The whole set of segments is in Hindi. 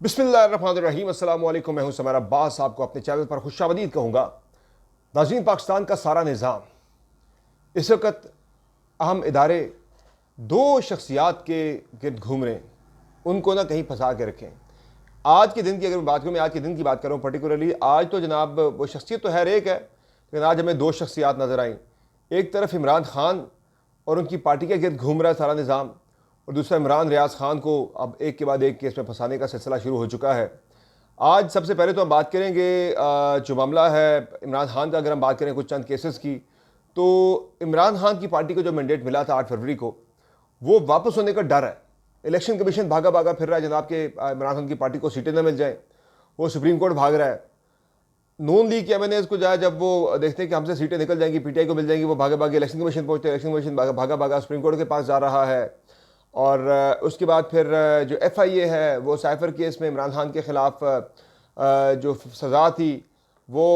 बिस्मिल्लाहिर्रहमानिर्रहीम। अस्सलाम वालेकुम। मैं हूं समारा अब्बास, आपको अपने चैनल पर खुशामदीद कहूँगा। नाज़रीन, पाकिस्तान का सारा निज़ाम इस वक्त अहम इदारे दो शख्सियात के गिर्द घूम रहे हैं, उनको ना कहीं फंसा के रखें। आज के दिन की अगर मैं बात करूँ, मैं आज के दिन की बात कर रहा हूँ पर्टिकुलरली। आज तो जनाब वो शख्सियत तो हर एक है, लेकिन आज हमें दो शख्सियात नज़र आई। एक तरफ इमरान खान और उनकी पार्टी के गिर्द घूम रहा है सारा निज़ाम, और दूसरा इमरान रियाज खान को अब एक के बाद एक केस में फंसाने का सिलसिला शुरू हो चुका है। आज सबसे पहले तो हम बात करेंगे जो मामला है इमरान खान का। अगर हम बात करें कुछ चंद केसेस की, तो इमरान खान की पार्टी को जो मैंडेट मिला था 8 फरवरी को, वो वापस होने का डर है। इलेक्शन कमीशन भागा भागा फिर रहा है जनाब के इमरान खान की पार्टी को सीटें न मिल जाएं। वो सुप्रीम कोर्ट भाग रहा है। नून लीग के एमएनएस को जाए, जब वो देखते हैं कि हमसे सीटें निकल जाएंगी, पीटीआई को मिल जाएंगी, वो भागे भागे इलेक्शन कमीशन पहुंचते हैं। इलेक्शन कमीशन भागा भागा सुप्रीम कोर्ट के पास जा रहा है। और उसके बाद फिर जो एफआईए है, वो साइफर केस में इमरान खान के ख़िलाफ़ जो सज़ा थी, वो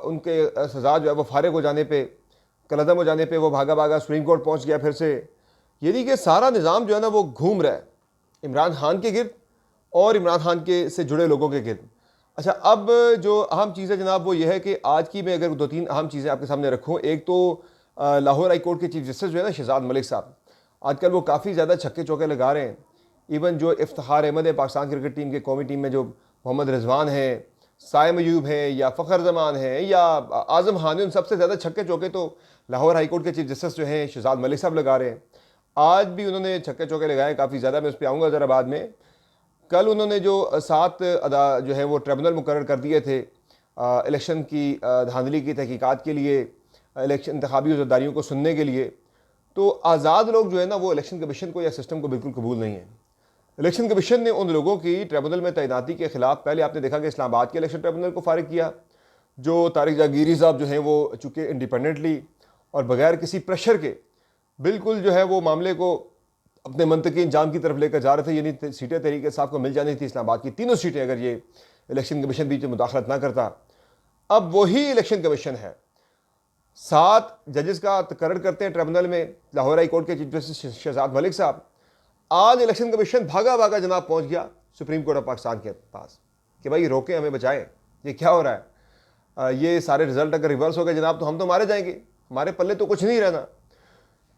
उनके सज़ा जो है वो फारिग हो जाने पे, कलअदम हो जाने पे वो भागा भागा सुप्रीम कोर्ट पहुंच गया फिर से। यानी कि सारा निज़ाम जो है ना वो घूम रहा है इमरान खान के गिर्द और इमरान खान के से जुड़े लोगों के गिर्द। अच्छा, अब जो अहम चीज़ है जनाब वो ये है कि आज की मैं अगर दो तीन अहम चीज़ें आपके सामने रखूँ। एक तो लाहौर हाई कोर्ट के चीफ जस्टिस जो है ना शहजाद मलिक साहब, आजकल वो काफ़ी ज़्यादा छक्के चौके लगा रहे हैं। इवन जो इफ्तिखार अहमद है पाकिस्तान क्रिकेट टीम के कौमी टीम में, जो मोहम्मद रिजवान है, साइम अयूब है, या फ़खर जमान है, या आज़म खान है, उन सबसे ज़्यादा छक्के चौके तो लाहौर हाई कोर्ट के चीफ जस्टिस जो हैं शहजाद मलिक साहब लगा रहे हैं। आज भी उन्होंने छक्के चौके लगाए काफ़ी ज़्यादा, मैं उस पर आऊँगा ज़रा बाद में। कल उन्होंने जो 7 अदा जो है वो ट्रिब्यूनल मुकर्रर कर दिए थे इलेक्शन की धांधली की तहकीकात के लिए, इलेक्शन इंतखाबी उज़्ज़रदारियों को सुनने के लिए। तो आज़ाद लोग जो है ना वो इलेक्शन कमीशन को या सिस्टम को बिल्कुल कबूल नहीं है। इलेक्शन कमीशन ने उन लोगों की ट्रिब्यूनल में तैनाती के खिलाफ, पहले आपने देखा कि इस्लामाबाद के इलेक्शन ट्रिब्यूनल को फारिग किया, जो तारिक जागीरी साहब जो हैं वो चूँकि इंडिपेंडेंटली और बगैर किसी प्रेशर के बिल्कुल जो है वो मामले को अपने मंतकी इंजाम की तरफ लेकर जा रहे थे। यानी सीटें तहरीक इंसाफ को मिल जानी थी इस्लामाबाद की तीनों सीटें, अगर ये इलेक्शन कमीशन बीच में मुदाखलत ना करता। अब वही इलेक्शन कमीशन है, 7 जजेस का तकर्रर करते हैं ट्रिब्यूनल में लाहौर हाई कोर्ट के चीफ जस्टिस शहजाद मलिक साहब। आज इलेक्शन कमीशन भागा भागा जनाब पहुंच गया सुप्रीम कोर्ट ऑफ पाकिस्तान के पास कि भाई रोकें, हमें बचाएं, ये क्या हो रहा है। ये सारे रिजल्ट अगर रिवर्स हो गए जनाब तो हम तो मारे जाएंगे, हमारे पल्ले तो कुछ नहीं रहना।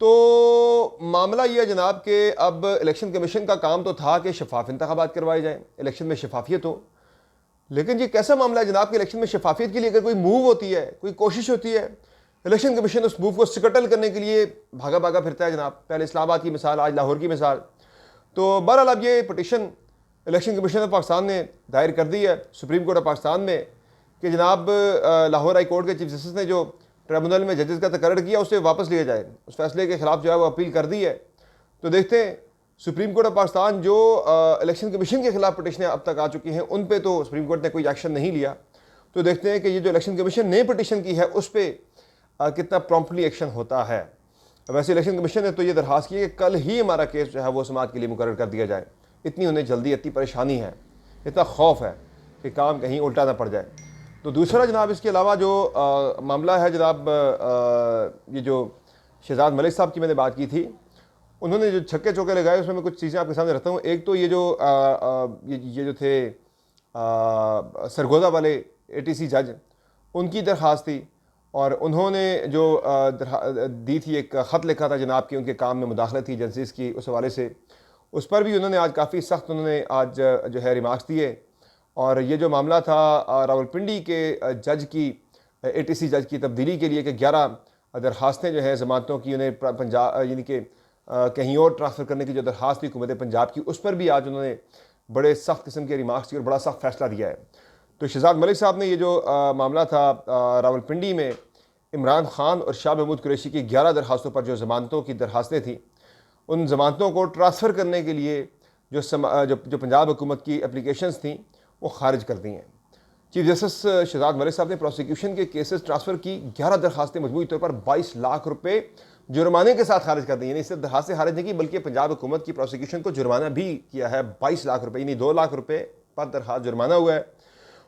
तो मामला यह है जनाब कि अब इलेक्शन कमीशन का काम तो था कि शफाफ इंतखाबात करवाए जाएँ, इलेक्शन में शफाफियत हो। लेकिन ये कैसा मामला है जनाब कि इलेक्शन में शफाफियत के लिए अगर कोई मूव होती है, कोई कोशिश होती है, इलेक्शन कमीशन उस मूव को स्कटल करने के लिए भागा भागा फिरता है जनाब। पहले इस्लामाबाद की मिसाल, आज लाहौर की मिसाल। तो बहरहाल अब ये petition election commission of Pakistan ने दायर कर दी है सुप्रीम कोर्ट ऑफ पाकिस्तान में कि जनाब लाहौर हाई कोर्ट के चीफ जस्टिस ने जो ट्रिब्यूनल में जजेस का तकर्रर किया उसे वापस लिया जाए। उस फैसले के खिलाफ जो है वो अपील कर दी है। तो देखते हैं सुप्रीम कोर्ट ऑफ पाकिस्तान जो इलेक्शन कमीशन के खिलाफ पटिशनें अब तक आ चुकी हैं उन पे तो सुप्रीम कोर्ट ने कोई एक्शन नहीं लिया। तो देखते हैं कि ये जो इलेक्शन कमीशन ने पटिशन की है उस पर कितना प्रॉम्प्टली एक्शन होता है। वैसे इलेक्शन कमीशन ने तो ये दरख्वास्त की है कि कल ही हमारा केस जो है वो समाअत के लिए मुकर्रर कर दिया जाए। इतनी उन्हें जल्दी, इतनी परेशानी है, इतना खौफ है कि काम कहीं उल्टा ना पड़ जाए। तो दूसरा जनाब इसके अलावा जो मामला है जनाब, ये जो शहजाद मलिक साहब की मैंने बात की थी, उन्होंने जो छक्के चौके लगाए उसमें मैं कुछ चीज़ें आपके सामने रखता हूँ। एक तो ये जो ये जो थे सरगोदा वाले एटीसी जज, उनकी दरख्वास्त थी और उन्होंने जो दी थी, एक ख़त लिखा था जनाब कि उनके काम में मुदाखलत थी एजेंसीज़ की, उस हवाले से उस पर भी उन्होंने आज काफ़ी सख्त उन्होंने आज जो है रिमार्क्स दिए। और ये जो मामला था रावलपिंडी के जज की, एटीसी जज की तब्दीली के लिए कि 11 दरख्वास्तें जो है ज़मानतों की उन्हें पंजाब यानी कि कहीं और ट्रांसफ़र करने की जो दरख्वास्त थी हुकूमत पंजाब की, उस पर भी आज उन्होंने बड़े सख्त किस्म के रिमार्क्स दिए और बड़ा सख्त फैसला दिया है। तो शहजाद मलिक साहब ने ये जो मामला था रावलपिंडी में इमरान खान और शाह महमूद कुरैशी की 11 दरख्वास्तों पर जो ज़मानतों की दरख्वास्तें थी, उन ज़मानतों को ट्रांसफ़र करने के लिए जो पंजाब हुकूमत की एप्लीकेशंस थी वो खारिज कर दी हैं। चीफ जस्टिस शहजाद मलिक साहब ने प्रोसिक्यूशन के केसेस ट्रांसफ़र की 11 दरख्वास्तें मजमूई तौर पर 22 लाख रुपये जुर्माने के साथ खारिज कर दी। यानी सिर्फ दरख्वास्तें खारिज नहीं की बल्कि पंजाब हुकूमत की प्रोसिक्यूशन को जुर्माना भी किया है 22 लाख रुपये, यानी 2 लाख रुपये पर दरख्वास्त जुर्माना हुआ है।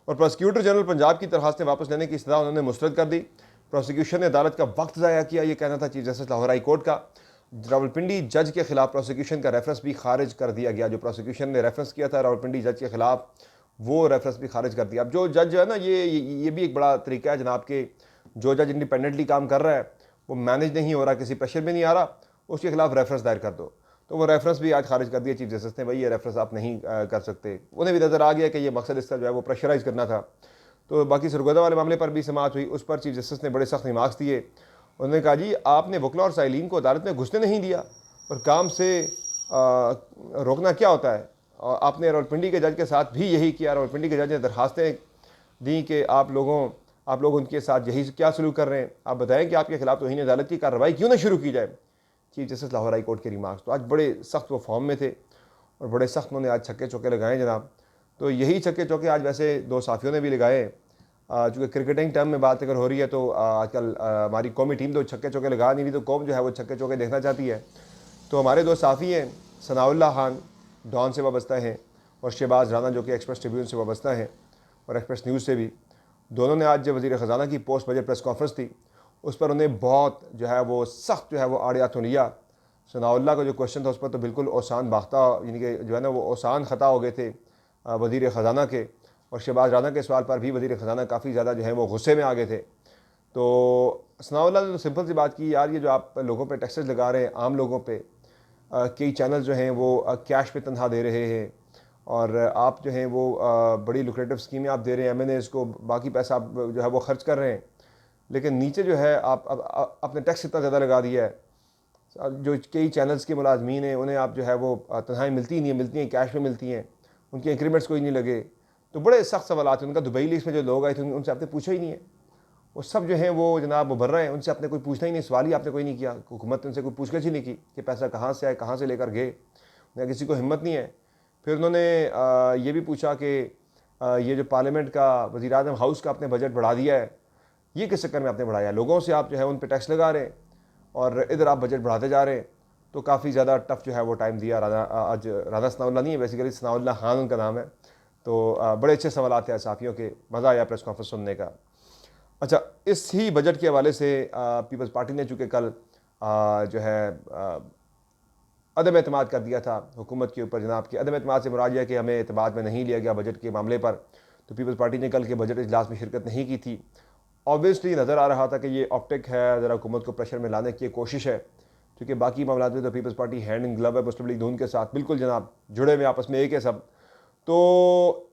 और प्रोसिक्यूटर जनरल पंजाब की दरख्वास्तें वापस लेने की इस्तदा उन्होंने मुस्तरद कर दी। प्रोसिक्यूशन ने अदालत का वक्त ज़ाया किया, ये कहना था chief justice Lahore high court का। रावलपिंडी जज के ख़िलाफ़ प्रोसिक्यूशन का रेफरेंस भी खारिज कर दिया गया। जो प्रोसिक्यूशन ने रेफरेंस किया था रावलपिंडी जज के ख़िलाफ़, वो रेफरेंस भी खारिज कर दिया। अब जो जज है ना, ये भी एक बड़ा तरीका है जनाब के, जो जज इंडिपेंडेंटली काम कर रहा है, वो मैनेज नहीं हो रहा, किसी प्रेशर में नहीं आ रहा, उसके खिलाफ रेफरेंस दायर कर दो। तो वो रेफरेंस भी आज खारिज कर दिया चीफ जस्टिस ने, भाई ये रेफरेंस आप नहीं कर सकते। उन्हें भी नज़र आ गया कि ये मकसद इसका जो है वो प्रेशराइज करना था। तो बाकी सरगोदा वाले मामले पर भी समाअत हुई, उस पर चीफ जस्टिस ने बड़े सख्त रिमार्क्स दिए। उन्होंने कहा जी आपने वकला और साइलिन को अदालत में घुसने नहीं दिया और काम से रोकना क्या होता है। और आपने रावलपिंडी के जज के साथ भी यही किया। रावलपिंडी के जज ने दरखास्तें दी कि आप लोग उनके साथ यही क्या सलूक कर रहे हैं, आप बताएं कि आपके खिलाफ तौहीन अदालत की कार्रवाई क्यों ना शुरू की जाए। Chief justice Lahore high court के रिमार्क्स तो आज बड़े सख्त वो फॉर्म में थे और बड़े सख्त उन्होंने आज छक्के चौके लगाए जनाब। तो यही छक्के चौके आज वैसे दो साफियों ने भी लगाए। चूँकि क्रिकेटिंग टर्म में बात अगर हो रही है तो आजकल हमारी कौमी टीम तो छक्के चौके लगा नहीं रही, तो कौम जो है वो छक्के चौके देखना चाहती है। तो हमारे दो साफ़ी हैं, सनाउल्लाह खान डॉन से वाबस्ता हैं और शहबाज राना जो कि एक्सप्रेस ट्रिब्यून से वाबस्ता हैं और एक्सप्रेस न्यूज़ से भी। दोनों ने आज वज़ीर ख़जाना की पोस्ट बजट प्रेस कॉन्फ्रेंस थी, उस पर उन्हें बहुत जो है वो सख्त जो है वो आड़े हाथों लिया। सनाउल्लाह का जो क्वेश्चन था उस पर तो बिल्कुल ओसान बाख्ता, यानी कि जो है ना वो ओसान ख़ता हो गए थे वज़ीर ख़जाना के। और शहबाज राना के सवाल पर भी वज़ीर ख़जाना काफ़ी ज़्यादा जो है वो गुस्से में आ गए थे। तो सनाउल्लाह ने तो सिंपल सी बात की, यार ये जो आप लोगों पे टैक्सेस लगा रहे हैं, आम लोगों पे, कई चैनल जो हैं वो कैश पे तनख्वाह दे रहे हैं और आप जो हैं वो बड़ी लुक्रेटिव स्कीमें आप दे रहे हैं MNAs को, बाकी पैसा आप जो है वो ख़र्च कर रहे हैं, लेकिन नीचे जो है आप अपने टैक्स इतना ज़्यादा लगा दिया है। जो कई चैनल्स के मुलाजमीन हैं उन्हें आप जो है वो तनख्वाहें मिलती ही नहीं है, मिलती हैं कैश में मिलती हैं, उनके इंक्रीमेंट्स कोई नहीं लगे। तो बड़े सख्त सवाल आते हैं। उनका दुबई लीग्स में जो लोग आए थे उनसे आपने पूछा ही नहीं है, वो सब जो हैं वो जनाब उभर रहे हैं, उनसे आपने कोई पूछना ही नहीं, सवाल ही आपने कोई नहीं किया। हुकूमत ने उनसे कोई पूछगछ ही नहीं की कि पैसा कहाँ से आए, कहाँ से लेकर गए, या किसी को हिम्मत नहीं है। फिर उन्होंने ये भी पूछा कि ये जो पार्लियामेंट का वज़ीर-ए-आज़म हाउस का आपने बजट बढ़ा दिया है, ये किस चक्कर में आपने बढ़ाया, लोगों से आप जो है उन पर टैक्स लगा रहे हैं और इधर आप बजट बढ़ाते जा रहे हैं। तो काफ़ी ज़्यादा टफ जो है वो टाइम दिया। आज राना सनाउल्लाह नहीं है, बेसिकली सनाउल्लाह खान उनका नाम है। तो बड़े अच्छे सवाल आते हैं साफियों के, मज़ा आया प्रेस कॉन्फ्रेंस सुनने का। अच्छा, इस ही बजट के हवाले से पीपल्स पार्टी ने चूँकि कल जो है अदम एतमाद कर दिया था हुकूमत के ऊपर, जनाब के अदम एतमाद से मुराद है कि हमें एतमाद में नहीं लिया गया बजट के मामले पर। तो पीपल्स पार्टी ने कल के बजट इजलास में शिरकत नहीं की थी। ऑब्वियसली नज़र आ रहा था कि ये ऑप्टिक है, ज़रा हुकूमत को प्रेशर में लाने की कोशिश है, क्योंकि बाकी मामला में तो Peoples Party hand in glove है मुस्लिम लीग नून के साथ, बिल्कुल जनाब जुड़े हुए आपस में एक है सब। तो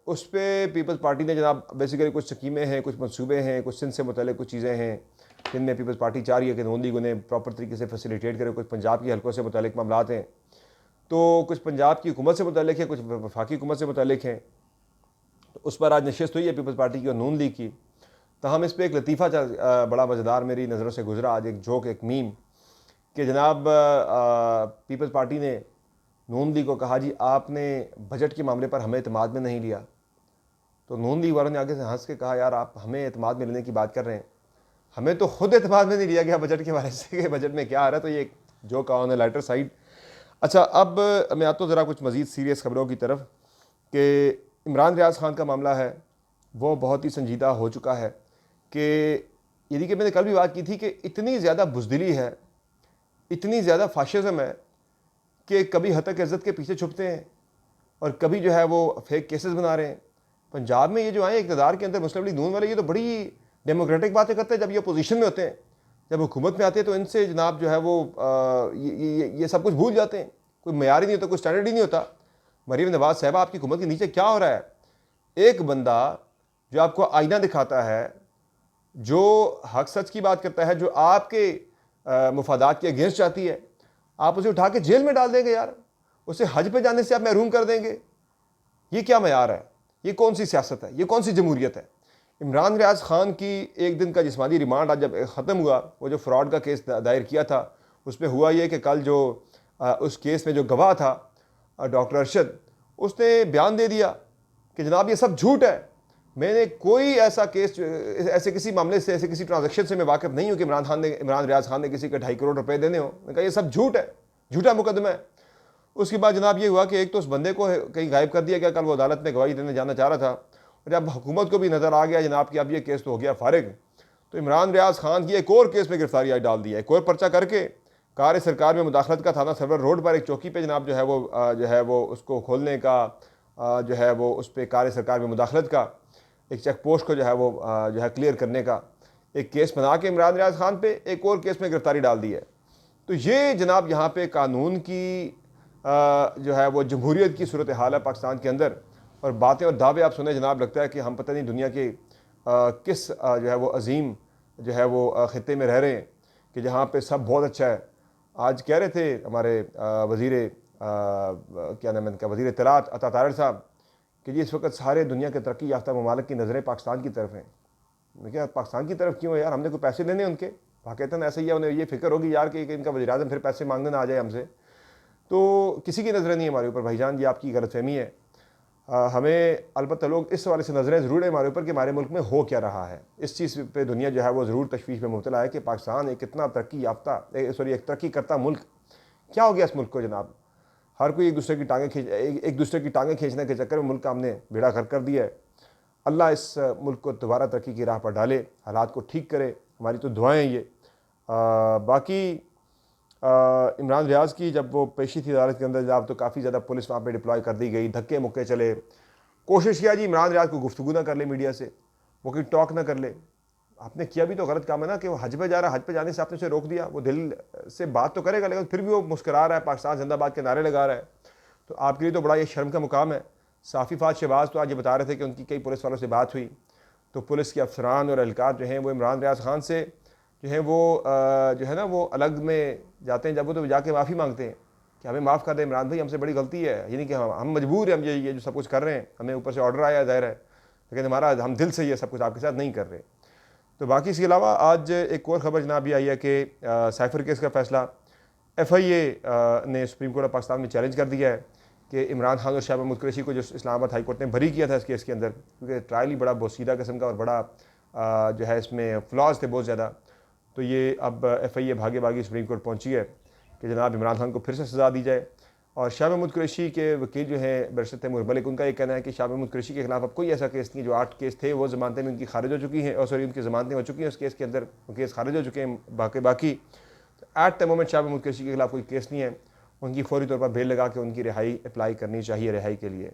उस पर पीपल्स पार्टी ने जनाब बेसिकली कुछ स्कीमें हैं, कुछ मनसूबे हैं, कुछ सिंध से मुतल्लिक़ कुछ चीज़ें हैं जिनमें पीपल्स पार्टी चाह रही है कि नून लीग उन्हें प्रॉपर तरीके से फैसिलिटेट करे। कुछ पंजाब की हलकों से मुतल्लिक़ मामला हैं, तो कुछ पंजाब की हुकूमत से मुतल्लिक़ है, कुछ वफाकी हुकूमत से मुतल्लिक़ हैं। तो उस पर आज नशिस्त हुई है पीपल्स पार्टी की और नून लीग की। तो हम इस पर एक लतीफ़ा बड़ा मज़ेदार मेरी नज़रों से गुजरा आज, एक जोक, एक मीम, कि जनाब पीपल्स पार्टी ने नून लीग को कहा, जी आपने बजट के मामले पर हमें एतमाद में नहीं लिया। तो नून लीग वालों ने आगे से हंस के कहा, यार आप हमें एतमाद में लेने की बात कर रहे हैं, हमें तो खुद एतमाद में नहीं लिया गया बजट के हवाले से कि बजट में क्या आ रहा है। तो ये एक joke on the lighter side. अच्छा, अब मैं आता हूँ ज़रा कुछ मज़ीद सीरियस खबरों की तरफ कि इमरान रियाज खान का मामला है वो बहुत ही संजीदा हो चुका है। कि यदि कि मैंने कल भी बात की थी कि इतनी ज़्यादा बुज़दिली है, इतनी ज़्यादा फाशिज़म है कि कभी हतक इज़्ज़त के पीछे छुपते हैं और कभी जो है वो फेक केसेस बना रहे हैं। पंजाब में ये जो आए इक़्तिदार के अंदर मुस्लिम लीग नून वाले, ये तो बड़ी डेमोक्रेटिक बातें करते हैं। जब ये अपोजिशन में होते हैं, जब हुकूमत में आते हैं, तो इनसे जनाब जो है वो ये सब कुछ भूल जाते हैं। कोई मयार ही नहीं होता, कोई स्टैंडर्ड ही नहीं होता। मरीम नवाज़ साहबा, आपकी हुकूमत के नीचे क्या हो रहा है? एक बंदा जो आपको आईना दिखाता है, जो हक सच की बात करता है, जो आपके मुफादात के अगेंस्ट जाती है, आप उसे उठा के जेल में डाल देंगे यार, उसे हज पे जाने से आप महरूम कर देंगे। ये क्या मयार है? ये कौन सी सियासत है? ये कौन सी जमहूरियत है? इमरान रियाज खान की एक दिन का जिस्मानी रिमांड आज जब ख़त्म हुआ, वो जो फ्रॉड का केस दायर किया था, उसमें हुआ ये कि कल जो उस केस में जो गवाह था डॉक्टर अरशद, उसने बयान दे दिया कि जनाब ये सब झूठ है, मैंने कोई ऐसा केस, ऐसे किसी मामले से, ऐसे किसी ट्रांजैक्शन से मैं वाकिफ़ नहीं हूँ कि इमरान रियाज खान ने किसी के 2.5 करोड़ रुपए देने हो। मैंने कहा ये सब झूठ है, झूठा मुकदमा है। उसके बाद जनाब ये हुआ कि एक तो उस बंदे को कहीं गायब कर दिया गया, कल वो अदालत में गवाही देने जाना चाह रहा था, और जब हुकूमत को भी नज़र आ गया जनाब कि अब ये केस तो हो गया फारिग, तो इमरान रियाज खान की एक और केस में गिरफ्तारी आज डाल दी है। एक और पर्चा करके कार सरकार में मुदाखलत का थाना सरवर रोड पर एक चौकी पे जनाब जो है वो उसको खोलने का जो है वो उस पर कार सरकार में मुदाखलत का एक चेक पोस्ट को जो है वो जो है क्लियर करने का एक केस बना के इमरान रियाज खान पे एक और केस में गिरफ्तारी डाल दी है। तो ये जनाब यहाँ पे कानून की जो है वो जमहूरियत की सूरत हाल है पाकिस्तान के अंदर। और बातें और दावे आप सुने जनाब, लगता है कि हम पता नहीं दुनिया के किस जो है वो अजीम जो है वो ख़ित्ते में रह रहे हैं कि जहाँ पे सब बहुत अच्छा है। आज कह रहे थे हमारे वज़ीर क्या नाम है इनका, वज़ीर इत्तलात अता तारड़ साहब कि जी इस वक्त सारे दुनिया के तरक्की याफ्ता ममालिक की नज़रें पाकिस्तान की तरफ हैं। मैं क्या पाकिस्तान की तरफ क्यों है यार, हमने कोई पैसे देने उनके, वाक़तन ऐसा ही है, उन्हें ये फ़िक्र होगी यार कि इनका वज़ीर-ए-आज़म फिर पैसे मांगने ना आ जाए हमसे। तो किसी की नज़रें नहीं है हमारे ऊपर भाईजान, ये आपकी गलतफहमी है। हमें अलबत्ता लोग इस हवाले से नज़रें ज़रूर है हमारे ऊपर कि हमारे मुल्क में हो क्या रहा है। इस चीज़ पे दुनिया जो है वो ज़रूर तशवीश में मुब्तला है कि पाकिस्तान एक इतना तरक्की याफ्ता एक तरक्की करता मुल्क, क्या हो गया इस मुल्क को जनाब। हर कोई एक दूसरे की टांगें खींचने के चक्कर में मुल्क का हमने बेड़ा गर्क कर दिया है। अल्लाह इस मुल्क को दोबारा तरक्की की राह पर डाले, हालात को ठीक करे, हमारी तो दुआएं ये। बाकी इमरान रियाज की जब वो पेशी थी अदालत के अंदर जब, तो काफ़ी ज़्यादा पुलिस वहाँ पे डिप्लॉय कर दी गई, धक्के मुक्के चले, कोशिश किया जी इमरान रियाज को गुफ्तगू ना कर ले मीडिया से, वो कोई टॉक ना कर ले। आपने किया भी तो गलत काम है ना कि वो हज पे जा रहा है, हज पे जाने से आपने उसे रोक दिया। वो दिल से बात तो करेगा लेकिन फिर भी वो मुस्कुरा रहा है, पाकिस्तान जिंदाबाद के नारे लगा रहा है। तो आपके लिए तो बड़ा ये शर्म का मुकाम है। साफ़ी फाज शहबाज तो आज ये बता रहे थे कि उनकी कई पुलिस वालों से बात हुई, तो पुलिस के अफसरान और एहलकार जो हैं वो इमरान रियाज खान से जो है वो जो है ना वो अलग में जाते हैं, जब वो तो जाके माफ़ी मांगते हैं कि हमें माफ़ कर दें इमरान भाई, हमसे बड़ी गलती है, यानी कि हम मजबूर हैं, हम ये जो सब कुछ कर रहे हैं, हमें ऊपर से ऑर्डर आया ज़ाहिर है, लेकिन हम दिल से ये सब कुछ आपके साथ नहीं कर रहे। तो बाकी इसके अलावा आज एक और ख़बर जनाब भी आई है कि साइफर केस का फ़ैसला FIA ने सुप्रीम कोर्ट ऑफ पाकिस्तान में चैलेंज कर दिया है कि इमरान खान और शाह महमूद कुरैशी को जो इस्लामाबाद हाई कोर्ट ने बरी किया था इस केस के अंदर, क्योंकि ट्रायल ही बड़ा बोसीदा किस्म का और बड़ा जो है इसमें फ्लॉज थे बहुत ज़्यादा। तो ये अब FIA भागे भागी सुप्रीम कोर्ट पहुंची है कि जनाब इमरान खान को फिर से सज़ा दी जाए। और शाह महमूद कुरैशी के वकील जो हैं बैरिस्टर तैमूर मलिक, उनका ये कहना है कि शाह महमूद कुरैशी के खिलाफ अब कोई ऐसा केस नहीं, जो 8 केस थे वो ज़मानतें भी उनकी खारिज हो चुकी हैं, और सॉरी उनकी ज़मानतें हो चुकी हैं उस केस के अंदर, वो केस खारिज हो चुके हैं बाकी at the moment Shah Mahmood Qureshi के खिलाफ कोई केस नहीं है। उनकी फौरी तौर पर बेल लगा के उनकी रिहाई अप्लाई करनी चाहिए रिहाई के लिए।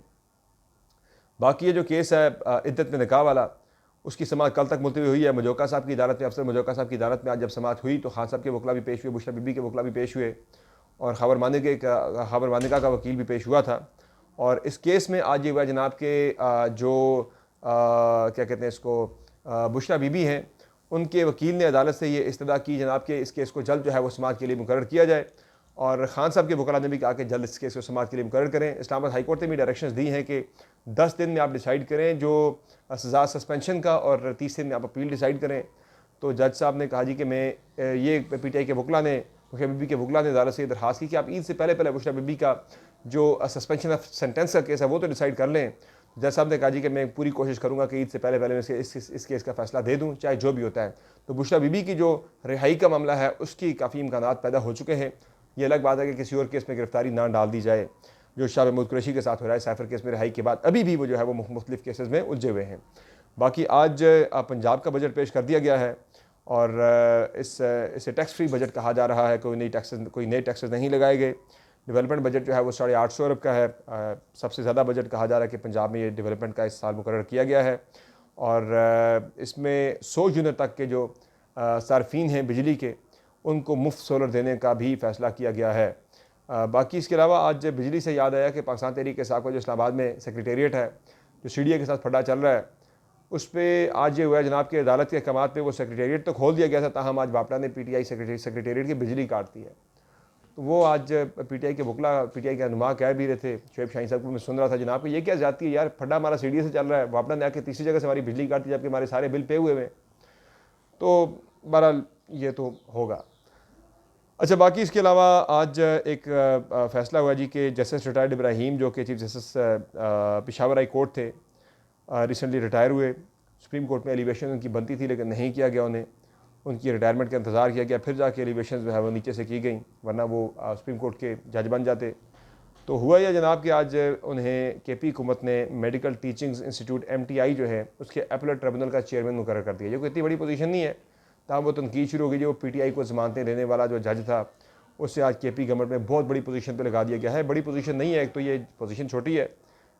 बाकी ये जो केस है इद्दत में निकाह वाला, उसकी समाअत कल तक मुलतवी हुई है मजोका साहब की अदालत में। अफसर मजोका साहब की अदालत में आज जब समाअत हुई तो खान साहब के वकला भी पेश हुए, बुशरा बीबी के वकला भी पेश हुए, और खबर मानिका का वकील भी पेश हुआ था। और इस केस में आज ये हुआ जनाब के जो क्या कहते हैं इसको, बुशरा बीबी हैं, उनके वकील ने अदालत से ये इस्तदा की जनाब के इस केस को जल्द जो है वो समाअत के लिए मुकर्रर किया जाए। और खान साहब के वकला ने भी कहा कि जल्द इस केस को समाअत के लिए मुकर्रर करें। इस्लामाबाद हाई कोर्ट ने भी डायरेक्शंस दी हैं कि 10 दिन में आप डिसाइड करें जो सज़ा सस्पेंशन का, और 30 दिन में आप अपील डिसाइड करें। तो जज साहब ने कहा जी कि मैं ये PTI के वकला ने, बुशरा बीबी के वकला ने अदालत से दरखास्त की कि आप ईद से पहले बुशरा बीबी का जो सस्पेंशन ऑफ सेंटेंस का केस है वो तो डिसाइड कर लें। जज साहब ने कहा जी कि मैं पूरी कोशिश करूँगा कि ईद से पहले मैं इस केस का फैसला दे दूँ, चाहे जो भी होता है। तो बुशरा बीबी की जो रिहाई का मामला है उसकी काफ़ी इम्कानात पैदा हो चुके हैं। ये अलग बात है कि किसी और केस में गिरफ्तारी ना डाल दी जाए, जो शाह महमूद कुरैशी के साथ हो रहा है साइफर केस में रिहाई के बाद, अभी भी वो जो है वो मुख्तलिफ केसेस में उलझे हुए हैं। बाकी आज पंजाब का बजट पेश कर दिया गया है, और इसे टैक्स फ्री बजट कहा जा रहा है। कोई नए टैक्सेस नहीं लगाए गए। डेवलपमेंट बजट जो है वो 850 अरब का है। सबसे ज़्यादा बजट कहा जा रहा है कि पंजाब में ये डेवलपमेंट का इस साल मुकर्रर किया गया है, और इसमें 100 यूनिट तक के जो सार्फिन हैं बिजली के, उनको मुफ्त सोलर देने का भी फ़ैसला किया गया है। बाकी इसके अलावा आज बिजली से याद आया कि पाकिस्तान तहरीक इंसाफ का जो इस्लामाबाद में सेक्रेटेरिएट है, जो CDA के साथ फटा चल रहा है, उस पर आज ये हुआ है जनाब की अदालत के अहकाम पे वो सेक्रेटेरिएट तो खोल दिया गया था, ताहम आज बापटा ने PTI सेक्रेटेरिएट की बिजली काट दी है। तो वो आज PTI के वकला, PTI के रहनुमा कह भी रहे थे, शुएब शाहीन साहब को मैं सुन रहा था, जनाब कि ये क्या जाती है यार, फटा हमारा CDA से चल रहा है, बापटा ने आके तीसरी जगह से हमारी बिजली काट दी जबकि हमारे सारे बिल पे हुए हैं। तो बहरहाल ये तो होगा। अच्छा, बाकी इसके अलावा आज एक फ़ैसला हुआ जी कि जस्टिस रिटायर्ड इब्राहिम, जो कि chief justice Peshawar high court थे, रिसेंटली रिटायर हुए। सुप्रीम कोर्ट में एलिवेशन उनकी बनती थी लेकिन नहीं किया गया, उन्हें उनकी रिटायरमेंट का इंतज़ार किया गया, फिर जाके एलिवेशन जो है वो नीचे से की गई, वरना वो सुप्रीम कोर्ट के जज बन जाते। तो हुआ यह जनाब कि आज उन्हें KP हुकूमत ने मेडिकल टीचिंग्स इंस्टीट्यूट MTI जो है उसके अपीलेट ट्रिब्यूनल का चेयरमैन मुकर्रर कर दिया। जो कोई इतनी बड़ी पोजीशन नहीं है, तब वो तनकीद शुरू हो गई। जो PTI को ज़मानतें देने वाला जो जज था, उससे आज KP गवर्नमेंट में बहुत बड़ी पोजीशन पे लगा दिया गया है। बड़ी पोजीशन नहीं है, एक तो ये पोजीशन छोटी है।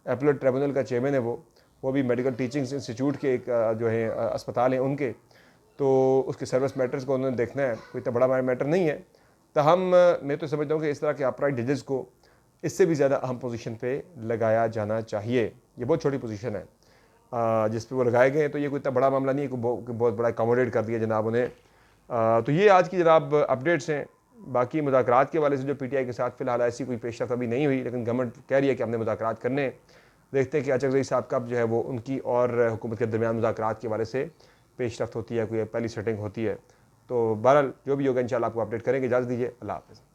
एपलेट ट्रिब्यूनल का चेयरमैन है वो भी मेडिकल टीचिंग इंस्टीट्यूट के एक जो है अस्पताल हैं उनके, तो उसके सर्विस मैटर्स को उन्होंने देखना है, कोई इतना बड़ा मैटर नहीं है। तो मैं तो समझता हूँ कि इस तरह के अपराइट जजेस को इससे भी ज़्यादा अहम पोजीशन पे लगाया जाना चाहिए। ये बहुत छोटी पोजीशन है जिस पे वो लगाए गए हैं, तो ये कोई इतना बड़ा मामला नहीं है कि बहुत बड़ा अकोमोडेट कर दिया जनाब उन्हें। तो ये आज की जनाब अपडेट्स हैं। बाकी मुज़ाकरात के वाले से जो PTI के साथ फ़िलहाल ऐसी कोई पेशरफ्त अभी नहीं हुई, लेकिन गवर्नमेंट कह रही है कि हमने मुज़ाकरात करने। देखते हैं कि अचकज़ई साहब का जो है वो उनकी और हुकूमत के दरमियान मुज़ाकरात के वाले से पेशरफ्त होती है, कोई पहली सेटिंग होती है। तो बहरहाल जो भी होगा इंशाल्लाह आपको अपडेट करेंगे। इजाज़त दीजिए, अल्लाह हाफ़िज़।